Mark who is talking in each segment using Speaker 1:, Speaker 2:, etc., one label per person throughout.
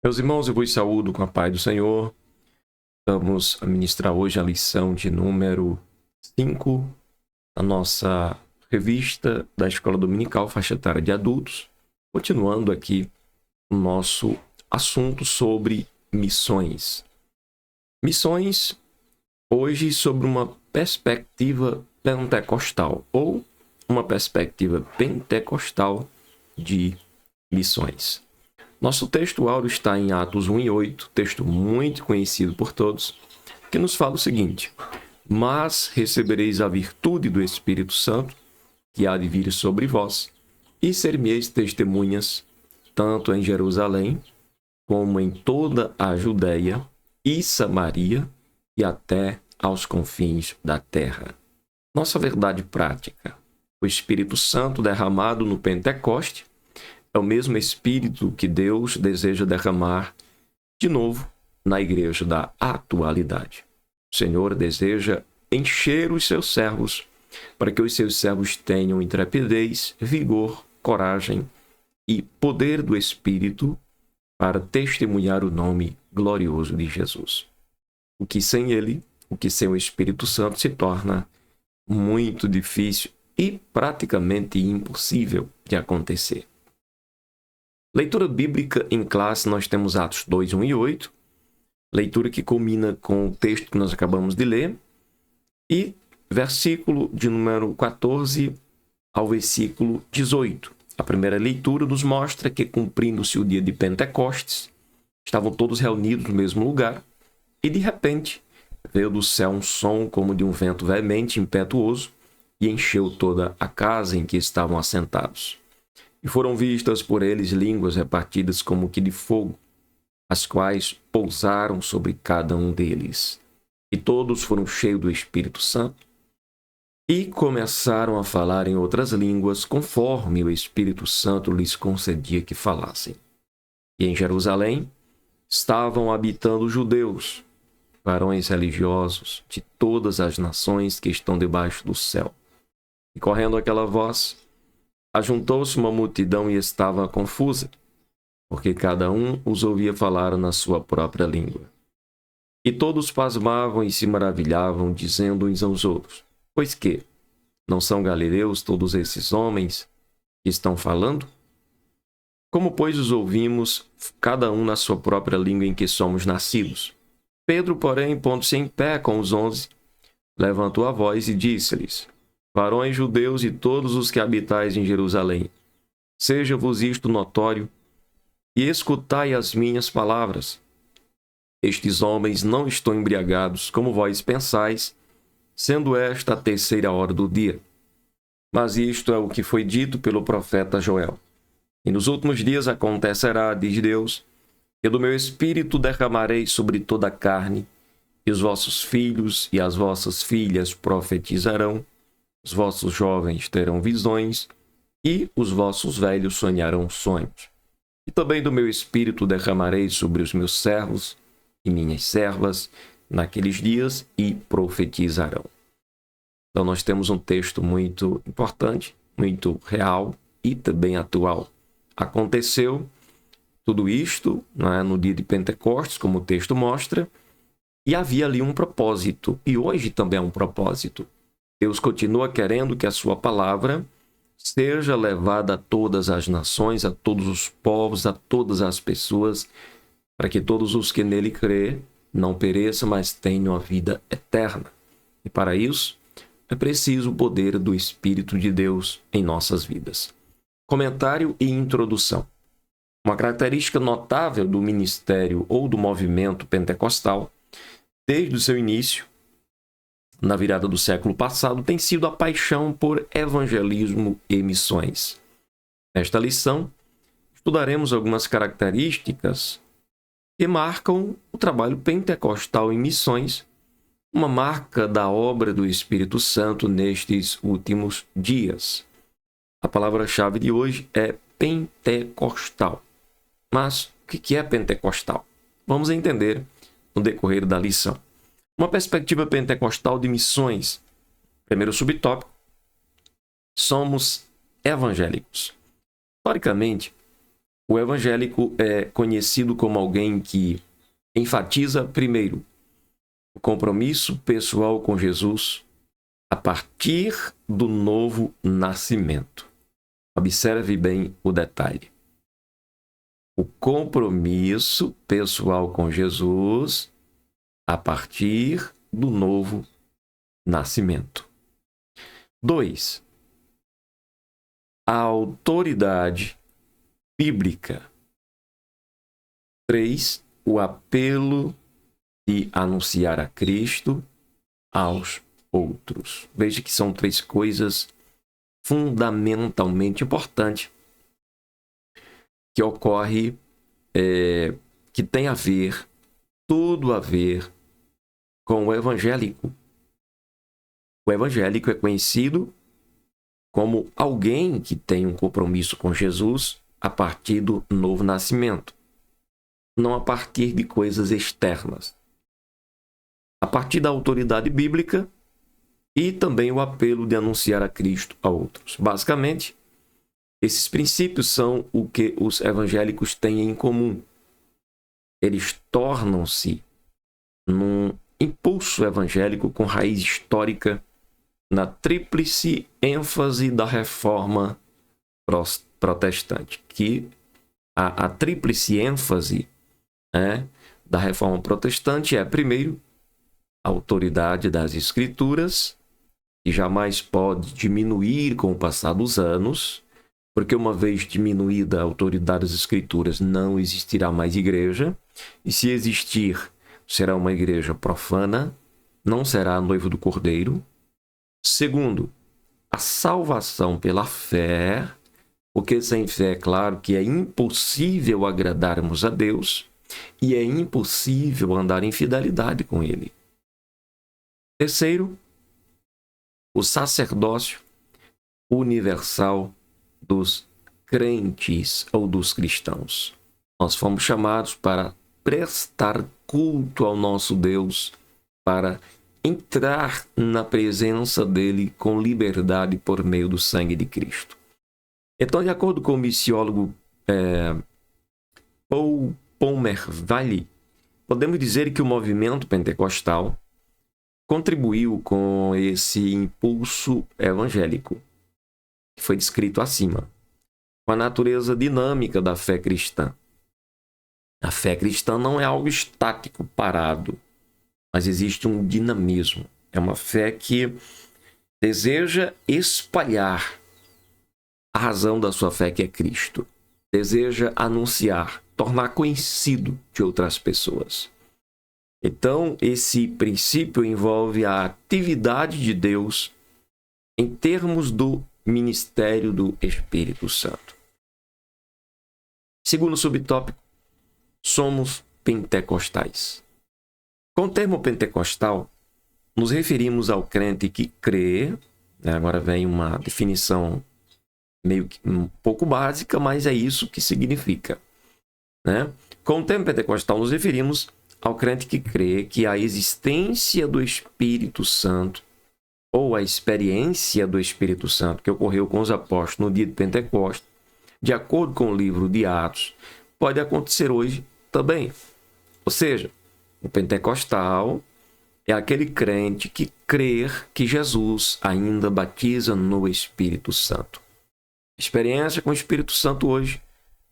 Speaker 1: Meus irmãos, eu vos saúdo com a paz do Senhor. Vamos ministrar hoje a lição de número 5 da nossa revista da Escola Dominical Faixa Etária de Adultos. Continuando aqui o nosso assunto sobre missões. Missões, hoje, sobre uma perspectiva pentecostal, ou uma perspectiva pentecostal de missões. Nosso texto áureo está em Atos 1:8, texto muito conhecido por todos, que nos fala o seguinte: mas recebereis a virtude do Espírito Santo, que há de vir sobre vós, e ser-me-eis testemunhas, tanto em Jerusalém, como em toda a Judéia e Samaria, e até aos confins da terra. Nossa verdade prática: o Espírito Santo derramado no Pentecoste é o mesmo Espírito que Deus deseja derramar de novo na igreja da atualidade. O Senhor deseja encher os seus servos para que os seus servos tenham intrepidez, vigor, coragem e poder do Espírito para testemunhar o nome glorioso de Jesus. O que sem ele, o que sem o Espírito Santo se torna muito difícil e praticamente impossível de acontecer. Leitura bíblica em classe, nós temos Atos 2, 1 e 8, leitura que culmina com o texto que nós acabamos de ler, e versículo de número 14 ao versículo 18. A primeira leitura nos mostra que, cumprindo-se o dia de Pentecostes, estavam todos reunidos no mesmo lugar, e de repente veio do céu um som como de um vento veemente, impetuoso, e encheu toda a casa em que estavam assentados. E foram vistas por eles línguas repartidas como que de fogo, as quais pousaram sobre cada um deles. E todos foram cheios do Espírito Santo e começaram a falar em outras línguas, conforme o Espírito Santo lhes concedia que falassem. E em Jerusalém estavam habitando judeus, varões religiosos de todas as nações que estão debaixo do céu. E correndo aquela voz, ajuntou-se uma multidão e estava confusa, porque cada um os ouvia falar na sua própria língua. E todos pasmavam e se maravilhavam, dizendo uns aos outros: pois que não são galileus todos esses homens que estão falando? Como, pois, os ouvimos, cada um na sua própria língua em que somos nascidos? Pedro, porém, pondo-se em pé com os 11, levantou a voz e disse-lhes: varões judeus e todos os que habitais em Jerusalém, seja-vos isto notório, e escutai as minhas palavras. Estes homens não estão embriagados, como vós pensais, sendo esta a 3ª hora do dia. Mas isto é o que foi dito pelo profeta Joel. E nos últimos dias acontecerá, diz Deus, que do meu espírito derramarei sobre toda a carne, e os vossos filhos e as vossas filhas profetizarão, os vossos jovens terão visões, e os vossos velhos sonharão sonhos. E também do meu espírito derramarei sobre os meus servos e minhas servas naqueles dias, e profetizarão. Então nós temos um texto muito importante, muito real e também atual. Aconteceu tudo isto, né, no dia de Pentecostes, como o texto mostra, e havia ali um propósito, e hoje também é um propósito. Deus continua querendo que a sua palavra seja levada a todas as nações, a todos os povos, a todas as pessoas, para que todos os que nele crê não pereçam, mas tenham a vida eterna. E para isso, é preciso o poder do Espírito de Deus em nossas vidas. Comentário e introdução. Uma característica notável do ministério ou do movimento pentecostal, desde o seu início, na virada do século passado, tem sido a paixão por evangelismo e missões. Nesta lição, estudaremos algumas características que marcam o trabalho pentecostal em missões, uma marca da obra do Espírito Santo nestes últimos dias. A palavra-chave de hoje é pentecostal. Mas o que é pentecostal? Vamos entender no decorrer da lição. Uma perspectiva pentecostal de missões. Primeiro subtópico: somos evangélicos. Historicamente, O evangélico é conhecido como alguém que enfatiza, primeiro, o compromisso pessoal com Jesus a partir do novo nascimento. Observe bem o detalhe. O compromisso pessoal com Jesus a partir do novo nascimento. 2. A autoridade bíblica. 3. O apelo de anunciar a Cristo aos outros. Veja que são 3 coisas fundamentalmente importantes que ocorre, que tem a ver, tudo a ver com o evangélico. O evangélico é conhecido como alguém que tem um compromisso com Jesus a partir do novo nascimento, não a partir de coisas externas. A partir da autoridade bíblica e também o apelo de anunciar a Cristo a outros. Basicamente, esses princípios são o que os evangélicos têm em comum. Eles tornam-se num impulso evangélico com raiz histórica na tríplice ênfase da reforma protestante, que a tríplice ênfase da reforma protestante é, primeiro, a autoridade das Escrituras, que jamais pode diminuir com o passar dos anos, porque uma vez diminuída a autoridade das Escrituras, não existirá mais igreja, e se existir, será uma igreja profana, não será noivo do Cordeiro. Segundo, a salvação pela fé, porque sem fé é claro que é impossível agradarmos a Deus e é impossível andar em fidelidade com Ele. Terceiro, o sacerdócio universal dos crentes ou dos cristãos. Nós fomos chamados para prestar culto ao nosso Deus, para entrar na presença dele com liberdade por meio do sangue de Cristo. Então, de acordo com o missiólogo Paul Pomervali, podemos dizer que o movimento pentecostal contribuiu com esse impulso evangélico, que foi descrito acima, com a natureza dinâmica da fé cristã. A fé cristã não é algo estático, parado, mas existe um dinamismo. É uma fé que deseja espalhar a razão da sua fé, que é Cristo. Deseja anunciar, tornar conhecido de outras pessoas. Então, esse princípio envolve a atividade de Deus em termos do ministério do Espírito Santo. Segundo subtópico, somos pentecostais. Com o termo pentecostal, nos referimos ao crente que crê, agora vem uma definição meio que um pouco básica, mas é isso que significa. Com o termo pentecostal, nos referimos ao crente que crê que a existência do Espírito Santo ou a experiência do Espírito Santo que ocorreu com os apóstolos no dia de Pentecostes, de acordo com o livro de Atos, pode acontecer hoje também. Ou seja, o pentecostal é aquele crente que crê que Jesus ainda batiza no Espírito Santo. A experiência com o Espírito Santo hoje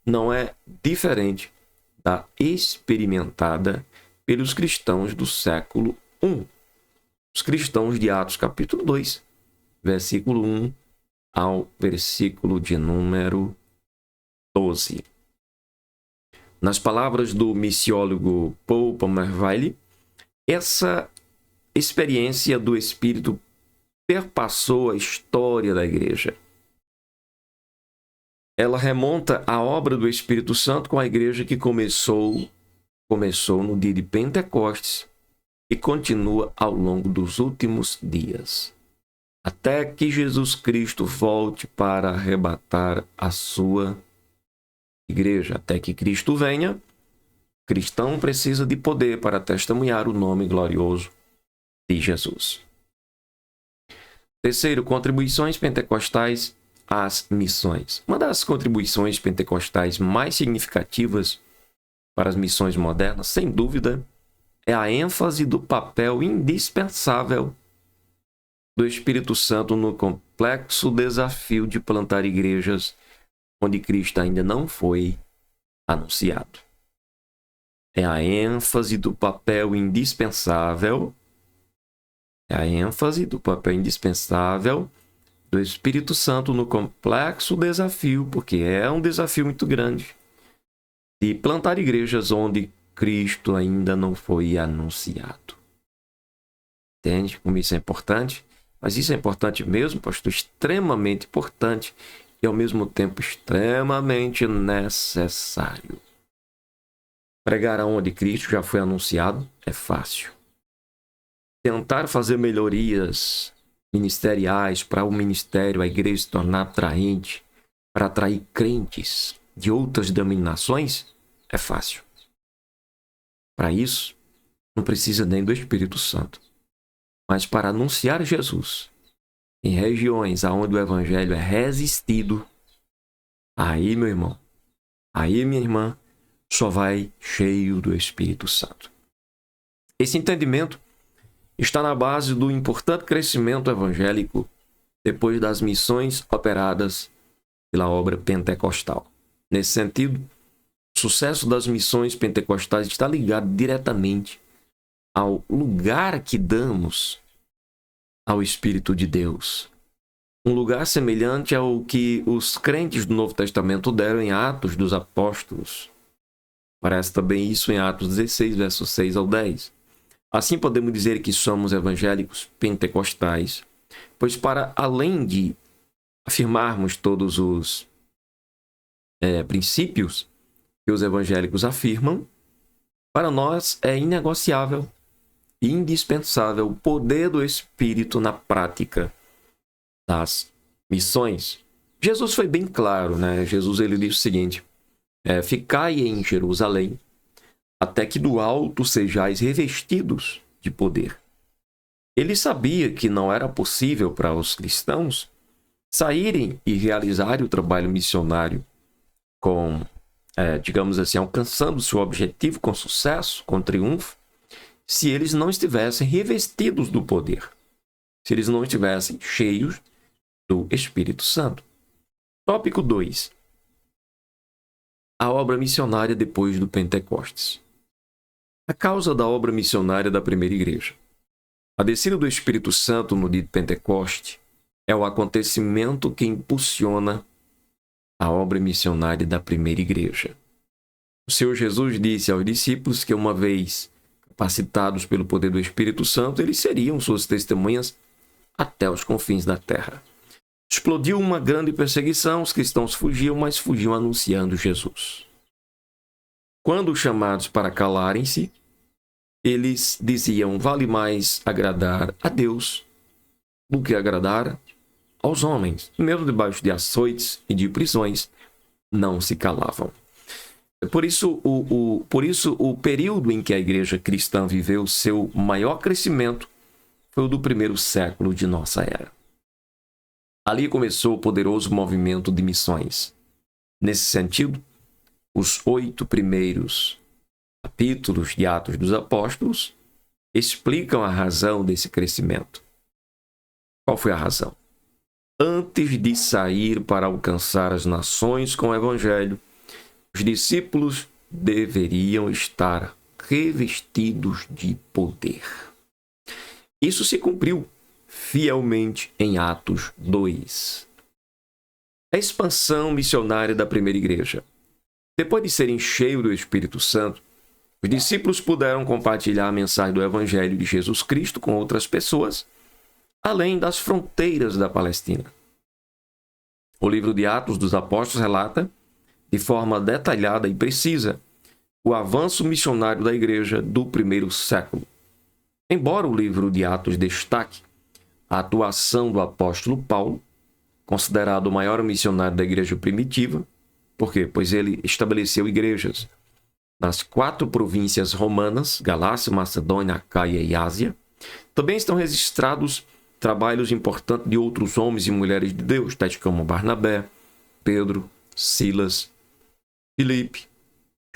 Speaker 1: não é diferente da experimentada pelos cristãos do século I. Os cristãos de Atos capítulo 2, versículo 1 ao versículo de número 12. Nas palavras do missiólogo Paul Pomervali, essa experiência do Espírito perpassou a história da igreja. Ela remonta à obra do Espírito Santo com a igreja que começou no dia de Pentecostes e continua ao longo dos últimos dias, até que Jesus Cristo volte para arrebatar a sua igreja. Até que Cristo venha, o cristão precisa de poder para testemunhar o nome glorioso de Jesus. Terceiro, contribuições pentecostais às missões. Uma das contribuições pentecostais mais significativas para as missões modernas, sem dúvida, é a ênfase do papel indispensável do Espírito Santo no complexo desafio de plantar igrejas onde Cristo ainda não foi anunciado. É a ênfase do papel indispensável, do Espírito Santo no complexo desafio, porque é um desafio muito grande, de plantar igrejas onde Cristo ainda não foi anunciado. Entende como isso é importante? Mas isso é importante mesmo, pastor, extremamente importante e ao mesmo tempo extremamente necessário. Pregar aonde Cristo já foi anunciado é fácil. Tentar fazer melhorias ministeriais para o ministério, a igreja se tornar atraente, para atrair crentes de outras denominações, é fácil. Para isso, não precisa nem do Espírito Santo. Mas para anunciar Jesus em regiões onde o evangelho é resistido, aí, meu irmão, aí, minha irmã, só vai cheio do Espírito Santo. Esse entendimento está na base do importante crescimento evangélico depois das missões operadas pela obra pentecostal. Nesse sentido, o sucesso das missões pentecostais está ligado diretamente ao lugar que damos ao Espírito de Deus. Um lugar semelhante ao que os crentes do Novo Testamento deram em Atos dos Apóstolos. Parece também isso em Atos 16, versos 6 ao 10. Assim podemos dizer que somos evangélicos pentecostais, pois para além de afirmarmos todos os princípios que os evangélicos afirmam, para nós é inegociável e indispensável o poder do Espírito na prática das missões. Jesus foi bem claro, né? Jesus ele disse o seguinte: ficai em Jerusalém, até que do alto sejais revestidos de poder. Ele sabia que não era possível para os cristãos saírem e realizarem o trabalho missionário com, digamos assim, alcançando seu objetivo com sucesso, com triunfo, se eles não estivessem revestidos do poder, se eles não estivessem cheios do Espírito Santo. Tópico 2. A obra missionária depois do Pentecostes. A causa da obra missionária da primeira igreja. A descida do Espírito Santo no dia de Pentecoste é o acontecimento que impulsiona a obra missionária da primeira igreja. O Senhor Jesus disse aos discípulos que uma vez capacitados pelo poder do Espírito Santo, eles seriam suas testemunhas até os confins da terra. Explodiu uma grande perseguição, os cristãos fugiam, mas fugiam anunciando Jesus. Quando chamados para calarem-se, eles diziam: vale mais agradar a Deus do que agradar aos homens. Mesmo debaixo de açoites e de prisões, não se calavam. Por isso, o período em que a igreja cristã viveu seu maior crescimento foi o do primeiro século de nossa era. Ali começou o poderoso movimento de missões. Nesse sentido, os 8 primeiros capítulos de Atos dos Apóstolos explicam a razão desse crescimento. Qual foi a razão? Antes de sair para alcançar as nações com o evangelho, os discípulos deveriam estar revestidos de poder. Isso se cumpriu fielmente em Atos 2. A expansão missionária da primeira igreja. Depois de serem cheios do Espírito Santo, os discípulos puderam compartilhar a mensagem do Evangelho de Jesus Cristo com outras pessoas, além das fronteiras da Palestina. O livro de Atos dos Apóstolos relata, de forma detalhada e precisa, o avanço missionário da igreja do primeiro século. Embora o livro de Atos destaque a atuação do apóstolo Paulo, considerado o maior missionário da igreja primitiva, por quê? Pois ele estabeleceu igrejas nas 4 províncias romanas, Galácia, Macedônia, Acaia e Ásia. Também estão registrados trabalhos importantes de outros homens e mulheres de Deus, tais como Barnabé, Pedro, Silas, Filipe,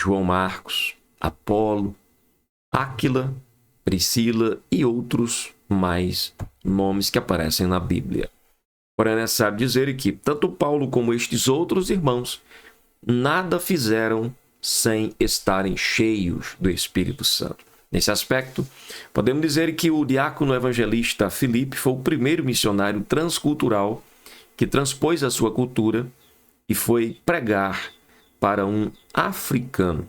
Speaker 1: João Marcos, Apolo, Áquila, Priscila e outros mais nomes que aparecem na Bíblia. Porém, é necessário dizer que tanto Paulo como estes outros irmãos nada fizeram sem estarem cheios do Espírito Santo. Nesse aspecto, podemos dizer que o diácono evangelista Filipe foi o primeiro missionário transcultural que transpôs a sua cultura e foi pregar para um africano.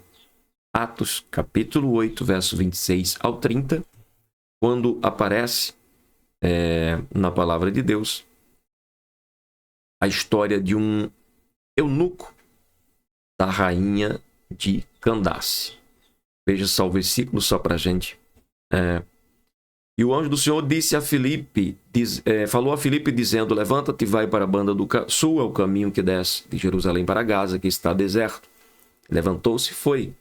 Speaker 1: Atos, capítulo 8, verso 26 ao 30, quando aparece na palavra de Deus a história de um eunuco da rainha de Candace. Veja só o versículo só para a gente. E o anjo do Senhor disse a Filipe, falou a Filipe dizendo: levanta-te e vai para a banda do sul, é o caminho que desce de Jerusalém para Gaza, que está deserto. Levantou-se e foi.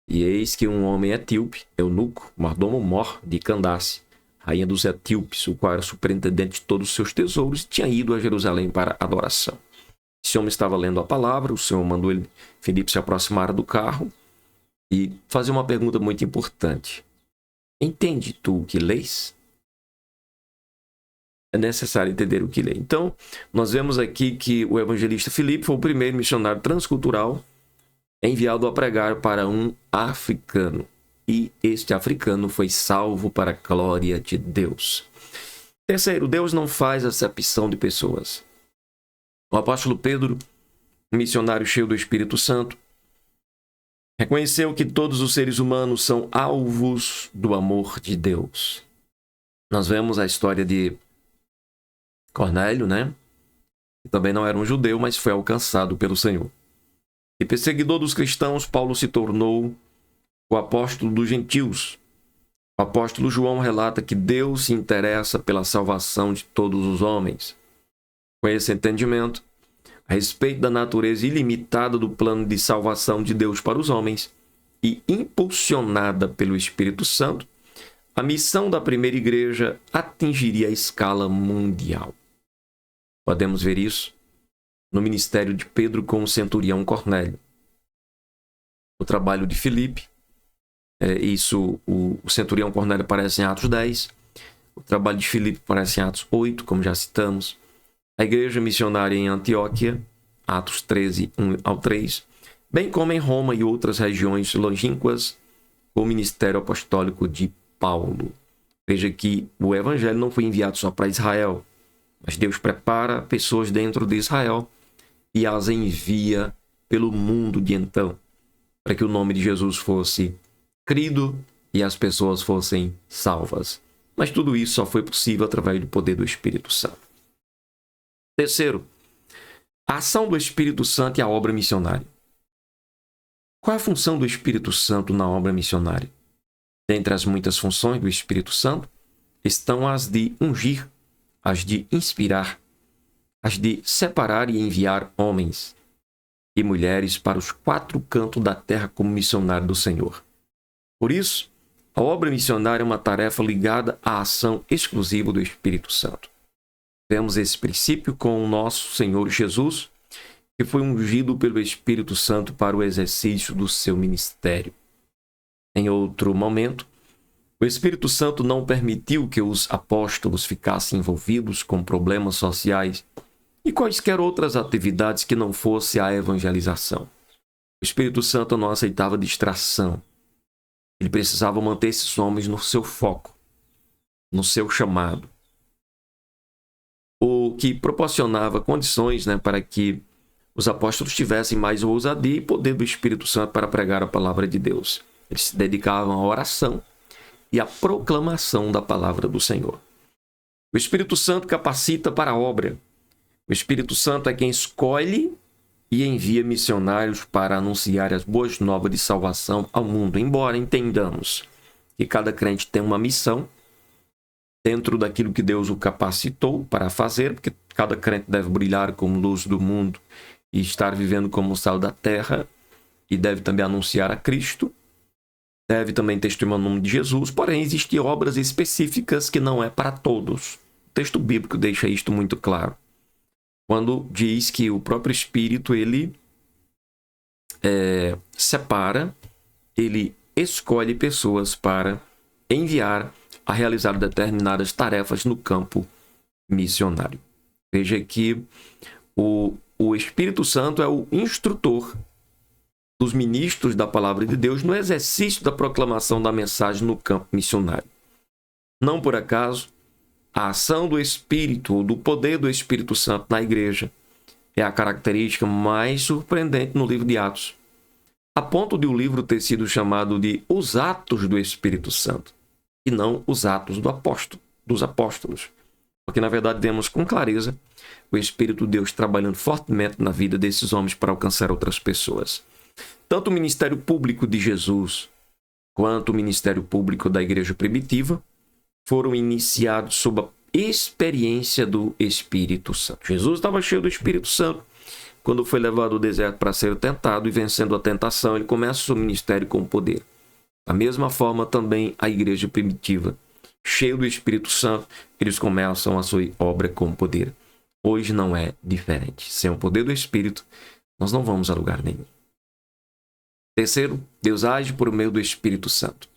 Speaker 1: E eis que um homem etíope, eunuco, mordomo-mor de Candace, rainha dos etíopes, o qual era superintendente de todos os seus tesouros, tinha ido a Jerusalém para adoração. Esse homem estava lendo a palavra, o Senhor mandou Filipe se aproximar do carro e fazer uma pergunta muito importante. Entende tu o que lês? É necessário entender o que lê. Então, nós vemos aqui que o evangelista Filipe foi o primeiro missionário transcultural enviado a pregar para um africano. E este africano foi salvo para a glória de Deus. Terceiro, Deus não faz acepção de pessoas. O apóstolo Pedro, um missionário cheio do Espírito Santo, reconheceu que todos os seres humanos são alvos do amor de Deus. Nós vemos a história de Cornélio, né? Que também não era um judeu, mas foi alcançado pelo Senhor. E perseguidor dos cristãos, Paulo se tornou o apóstolo dos gentios. O apóstolo João relata que Deus se interessa pela salvação de todos os homens. Com esse entendimento, a respeito da natureza ilimitada do plano de salvação de Deus para os homens e impulsionada pelo Espírito Santo, a missão da primeira igreja atingiria a escala mundial. Podemos ver isso no ministério de Pedro com o centurião Cornélio. O trabalho de Filipe, o centurião Cornélio aparece em Atos 10, o trabalho de Filipe aparece em Atos 8, como já citamos, a igreja missionária em Antioquia, Atos 13, 1 ao 3, bem como em Roma e outras regiões longínquas, o ministério apostólico de Paulo. Veja que o evangelho não foi enviado só para Israel, mas Deus prepara pessoas dentro de Israel e as envia pelo mundo de então, para que o nome de Jesus fosse crido e as pessoas fossem salvas. Mas tudo isso só foi possível através do poder do Espírito Santo. Terceiro, a ação do Espírito Santo e a obra missionária. Qual é a função do Espírito Santo na obra missionária? Dentre as muitas funções do Espírito Santo estão as de ungir, as de inspirar, as de separar e enviar homens e mulheres para os 4 cantos da terra como missionário do Senhor. Por isso, a obra missionária é uma tarefa ligada à ação exclusiva do Espírito Santo. Vemos esse princípio com o nosso Senhor Jesus, que foi ungido pelo Espírito Santo para o exercício do seu ministério. Em outro momento, o Espírito Santo não permitiu que os apóstolos ficassem envolvidos com problemas sociais e quaisquer outras atividades que não fosse a evangelização. O Espírito Santo não aceitava distração. Ele precisava manter esses homens no seu foco, no seu chamado. O que proporcionava condições, para que os apóstolos tivessem mais ousadia e poder do Espírito Santo para pregar a palavra de Deus. Eles se dedicavam à oração e à proclamação da palavra do Senhor. O Espírito Santo capacita para a obra. O Espírito Santo é quem escolhe e envia missionários para anunciar as boas novas de salvação ao mundo. Embora entendamos que cada crente tem uma missão dentro daquilo que Deus o capacitou para fazer, porque cada crente deve brilhar como luz do mundo e estar vivendo como o sal da terra, e deve também anunciar a Cristo, deve também testemunhar o nome de Jesus, porém existem obras específicas que não é para todos. texto bíblico deixa isto muito claro, quando diz que o próprio Espírito, ele separa, ele escolhe pessoas para enviar a realizar determinadas tarefas no campo missionário. Veja que o Espírito Santo é o instrutor dos ministros da palavra de Deus no exercício da proclamação da mensagem no campo missionário. Não por acaso, a ação do Espírito, ou do poder do Espírito Santo na igreja, é a característica mais surpreendente no livro de Atos, a ponto de o livro ter sido chamado de Os Atos do Espírito Santo, e não os Atos dos Apóstolos. Porque, na verdade, vemos com clareza o Espírito de Deus trabalhando fortemente na vida desses homens para alcançar outras pessoas. Tanto o ministério público de Jesus quanto o ministério público da igreja primitiva foram iniciados sob a experiência do Espírito Santo. Jesus estava cheio do Espírito Santo quando foi levado ao deserto para ser tentado, e vencendo a tentação, ele começa o seu ministério com poder. Da mesma forma, também a igreja primitiva, cheio do Espírito Santo, eles começam a sua obra com poder. Hoje não é diferente. Sem o poder do Espírito, nós não vamos a lugar nenhum. Terceiro, Deus age por meio do Espírito Santo.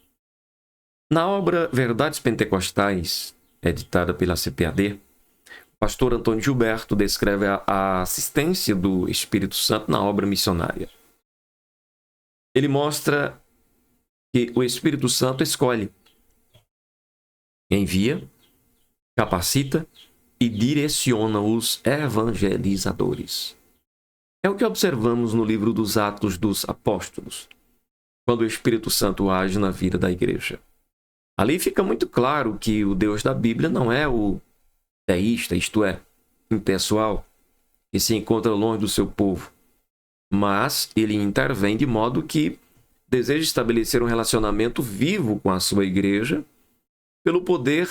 Speaker 1: Na obra Verdades Pentecostais, editada pela CPAD, o pastor Antônio Gilberto descreve a assistência do Espírito Santo na obra missionária. Ele mostra que o Espírito Santo escolhe, envia, capacita e direciona os evangelizadores. É o que observamos no livro dos Atos dos Apóstolos, quando o Espírito Santo age na vida da igreja. Ali fica muito claro que o Deus da Bíblia não é o teísta, isto é, impessoal, que se encontra longe do seu povo, mas ele intervém de modo que deseja estabelecer um relacionamento vivo com a sua igreja pelo poder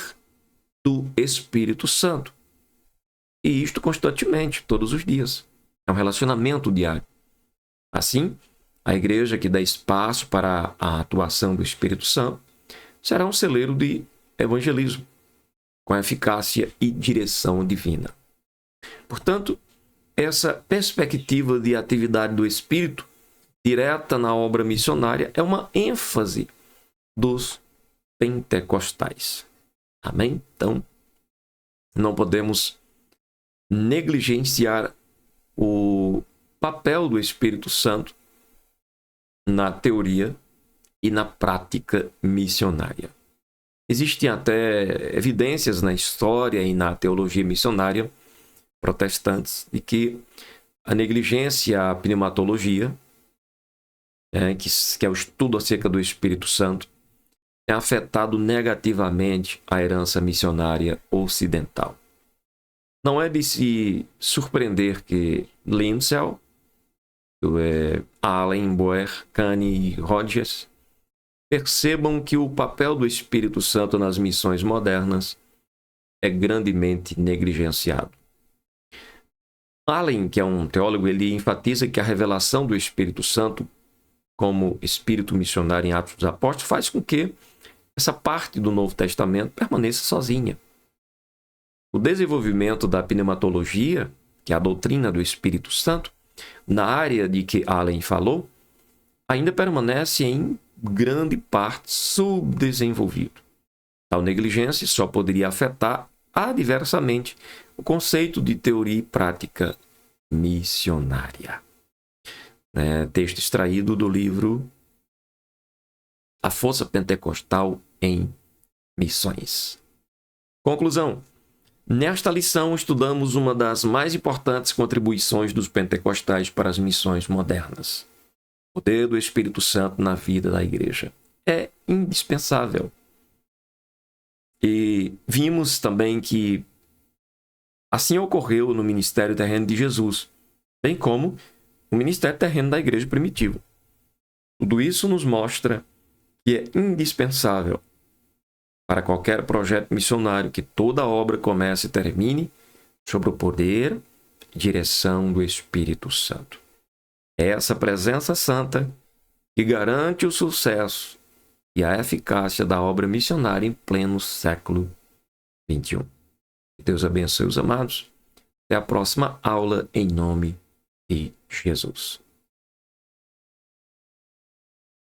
Speaker 1: do Espírito Santo. E isto constantemente, todos os dias. É um relacionamento diário. Assim, a igreja que dá espaço para a atuação do Espírito Santo será um celeiro de evangelismo, com eficácia e direção divina. Portanto, essa perspectiva de atividade do Espírito direta na obra missionária é uma ênfase dos pentecostais. Amém? Então, não podemos negligenciar o papel do Espírito Santo na teoria e na prática missionária. Existem até evidências na história e na teologia missionária protestantes de que a negligência à pneumatologia, que é o estudo acerca do Espírito Santo, tem afetado negativamente a herança missionária ocidental. Não é de se surpreender que Lindsell, Allen, Boer, Kane e Rogers percebam que o papel do Espírito Santo nas missões modernas é grandemente negligenciado. Allen, que é um teólogo, ele enfatiza que a revelação do Espírito Santo como Espírito missionário em Atos dos Apóstolos faz com que essa parte do Novo Testamento permaneça sozinha. O desenvolvimento da pneumatologia, que é a doutrina do Espírito Santo, na área de que Allen falou, ainda permanece em grande parte subdesenvolvido. Tal negligência só poderia afetar adversamente o conceito de teoria e prática missionária. Texto extraído do livro A Força Pentecostal em Missões. Conclusão. Nesta lição, estudamos uma das mais importantes contribuições dos pentecostais para as missões modernas. O poder do Espírito Santo na vida da igreja é indispensável. E vimos também que assim ocorreu no ministério terreno de Jesus, bem como o ministério terreno da igreja primitiva. Tudo isso nos mostra que é indispensável para qualquer projeto missionário que toda obra comece e termine sobre o poder e direção do Espírito Santo. É essa presença santa que garante o sucesso e a eficácia da obra missionária em pleno século XXI. Que Deus abençoe os amados. Até a próxima aula, em nome de Jesus.